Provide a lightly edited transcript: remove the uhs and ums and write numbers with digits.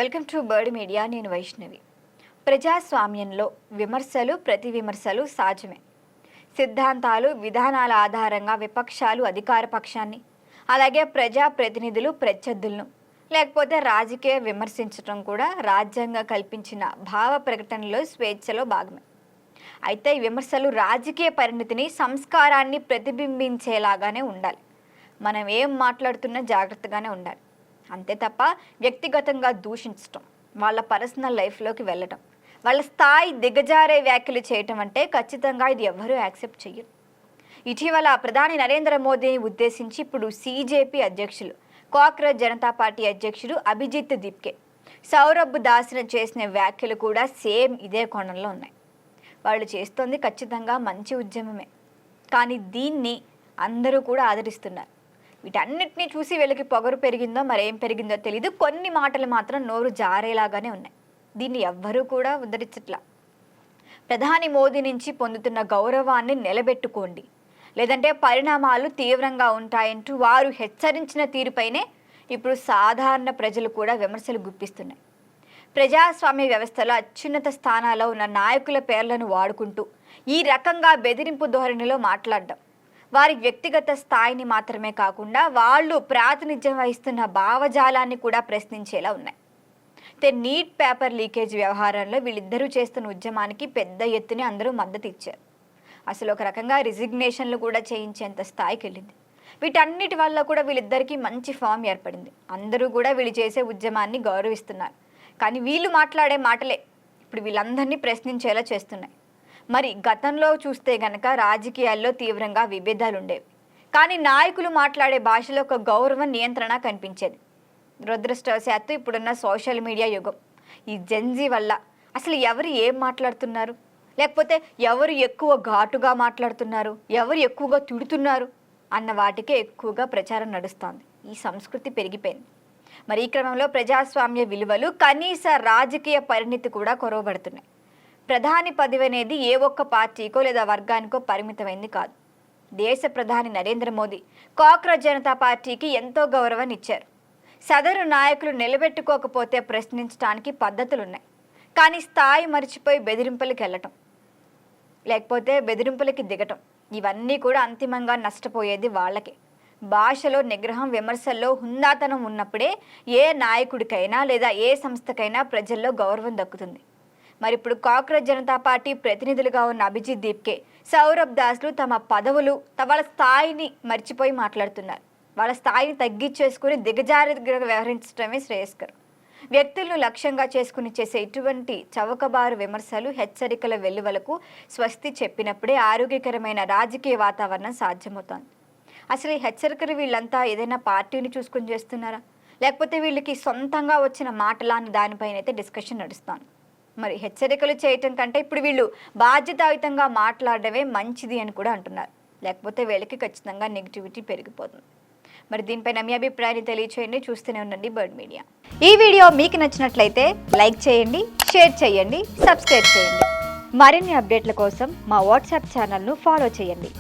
Welcome to bird media. నేను వైష్ణవి. ప్రజాస్వామ్యంలో విమర్శలు ప్రతి విమర్శలు సహజమే. సిద్ధాంతాలు విధానాల ఆధారంగా విపక్షాలు అధికార పక్షాన్ని, అలాగే ప్రజాప్రతినిధులు ప్రత్యర్థులను లేకపోతే రాజకీయ విమర్శించడం కూడా రాజ్యాంగం కల్పించిన భావ ప్రకటనలో స్వేచ్ఛలో భాగమే. అయితే ఈ విమర్శలు రాజకీయ పరిణతిని సంస్కారాన్ని ప్రతిబింబించేలాగానే ఉండాలి. మనం ఏం మాట్లాడుతున్నా జాగ్రత్తగానే ఉండాలి. అంతే తప్ప వ్యక్తిగతంగా దూషించడం, వాళ్ళ పర్సనల్ లైఫ్లోకి వెళ్ళటం, వాళ్ళ స్థాయి దిగజారే వ్యాఖ్యలు చేయటం అంటే ఖచ్చితంగా ఇది ఎవ్వరూ యాక్సెప్ట్ చేయరు. ఇటీవల ప్రధాని నరేంద్ర మోదీని ఉద్దేశించి ఇప్పుడు సిజేపీ అధ్యక్షులు, కాక్రోచ్ జనతా పార్టీ అధ్యక్షుడు అభిజిత్ దీప్కే, సౌరభ్ దాస్ను చేసిన వ్యాఖ్యలు కూడా సేమ్ ఇదే కోణంలో ఉన్నాయి. వాళ్ళు చేస్తోంది ఖచ్చితంగా మంచి ఉద్యమమే, కానీ దీన్ని అందరూ కూడా ఆదరిస్తున్నారు. వీటన్నిటిని చూసి వీళ్ళకి పొగరు పెరిగిందో మరేం పెరిగిందో తెలీదు. కొన్ని మాటలు మాత్రం నోరు జారేలాగానే ఉన్నాయి. దీన్ని ఎవ్వరూ కూడా ఉద్ధరించట్లా. ప్రధాని మోదీ నుంచి పొందుతున్న గౌరవాన్ని నిలబెట్టుకోండి, లేదంటే పరిణామాలు తీవ్రంగా ఉంటాయంటూ వారు హెచ్చరించిన తీరుపైనే ఇప్పుడు సాధారణ ప్రజలు కూడా విమర్శలు గుప్పిస్తున్నాయి. ప్రజాస్వామ్య వ్యవస్థలో అత్యున్నత స్థానాల్లో ఉన్న నాయకుల పేర్లను వాడుకుంటూ ఈ రకంగా బెదిరింపు ధోరణిలో మాట్లాడడం వారి వ్యక్తిగత స్థాయిని మాత్రమే కాకుండా వాళ్ళు ప్రాతినిధ్యం వహిస్తున్న భావజాలాన్ని కూడా ప్రశ్నించేలా ఉన్నాయి. నీట్ పేపర్ లీకేజ్ వ్యవహారంలో వీళ్ళిద్దరూ చేస్తున్న ఉద్యమానికి పెద్ద ఎత్తున అందరూ మద్దతు ఇచ్చారు. అసలు ఒక రకంగా రిజిగ్నేషన్లు కూడా చేయించేంత స్థాయికి వెళ్ళింది. వీటన్నిటి వల్ల కూడా వీళ్ళిద్దరికీ మంచి ఫామ్ ఏర్పడింది. అందరూ కూడా వీళ్ళు చేసే ఉద్యమాన్ని గౌరవిస్తున్నారు. కానీ వీళ్ళు మాట్లాడే మాటలే ఇప్పుడు వీళ్ళందరినీ ప్రశ్నించేలా చేస్తున్నాయి. మరి గతంలో చూస్తే గనక రాజకీయాల్లో తీవ్రంగా విభేదాలు ఉండేవి, కానీ నాయకులు మాట్లాడే భాషలో ఒక గౌరవం, నియంత్రణ కనిపించేది. దురదృష్టవశాత్తు ఇప్పుడున్న సోషల్ మీడియా యుగం, ఈ జెన్జీ వల్ల అసలు ఎవరు ఏం మాట్లాడుతున్నారు, లేకపోతే ఎవరు ఎక్కువ ఘాటుగా మాట్లాడుతున్నారు, ఎవరు ఎక్కువగా తిడుతున్నారు అన్న వాటికే ఎక్కువగా ప్రచారం నడుస్తోంది. ఈ సంస్కృతి పెరిగిపోయింది. మరి ఈ క్రమంలో ప్రజాస్వామ్య విలువలు, కనీస రాజకీయ పరిణితి కూడా కొరవబడుతున్నాయి. ప్రధాని పదవి అనేది ఏ ఒక్క పార్టీకో లేదా వర్గానికో పరిమితమైంది కాదు. దేశ ప్రధాని నరేంద్ర మోదీ కాక్రోచ్ జనతా పార్టీకి ఎంతో గౌరవాన్ని ఇచ్చారు. సదరు నాయకులు నిలబెట్టుకోకపోతే ప్రశ్నించడానికి పద్ధతులున్నాయి, కానీ స్థాయి మరిచిపోయి బెదిరింపులకు వెళ్ళటం, లేకపోతే బెదిరింపులకి దిగటం, ఇవన్నీ కూడా అంతిమంగా నష్టపోయేది వాళ్ళకే. భాషలో నిగ్రహం, విమర్శల్లో హుందాతనం ఉన్నప్పుడే ఏ నాయకుడికైనా లేదా ఏ సంస్థకైనా ప్రజల్లో గౌరవం దక్కుతుంది. మరి ఇప్పుడు కాక్రోచ్ జనతా పార్టీ ప్రతినిధులుగా ఉన్న అభిజిత్ దీప్కే, సౌరభ్ దాస్లు తమ పదవులు, వాళ్ళ స్థాయిని మర్చిపోయి మాట్లాడుతున్నారు. వాళ్ళ స్థాయిని తగ్గించేసుకుని దిగజారిగా వ్యవహరించడమే శ్రేయస్కరం. వ్యక్తులను లక్ష్యంగా చేసుకుని చేసే ఇటువంటి చౌకబారు విమర్శలు, హెచ్చరికల వెల్లువలకు స్వస్తి చెప్పినప్పుడే ఆరోగ్యకరమైన రాజకీయ వాతావరణం సాధ్యమవుతోంది. అసలు ఈ హెచ్చరికలు వీళ్ళంతా ఏదైనా పార్టీని చూసుకుని చేస్తున్నారా, లేకపోతే వీళ్ళకి సొంతంగా వచ్చిన మాటలా అని దానిపైన అయితే డిస్కషన్ నడుస్తాను. మరి హెచ్చరికలు చేయటం కంటే ఇప్పుడు వీళ్ళు బాధ్యతాయుతంగా మాట్లాడడమే మంచిది అని కూడా అంటున్నారు. లేకపోతే వీళ్ళకి ఖచ్చితంగా నెగిటివిటీ పెరిగిపోతుంది. మరి దీనిపైన మీ అభిప్రాయాన్ని తెలియచేయండి. చూస్తూనే ఉండండి బర్డ్ మీడియా. ఈ వీడియో మీకు నచ్చినట్లయితే లైక్ చేయండి, షేర్ చేయండి, సబ్స్క్రైబ్ చేయండి. మరిన్ని అప్డేట్ల కోసం మా వాట్సాప్ ఛానల్ను ఫాలో చేయండి.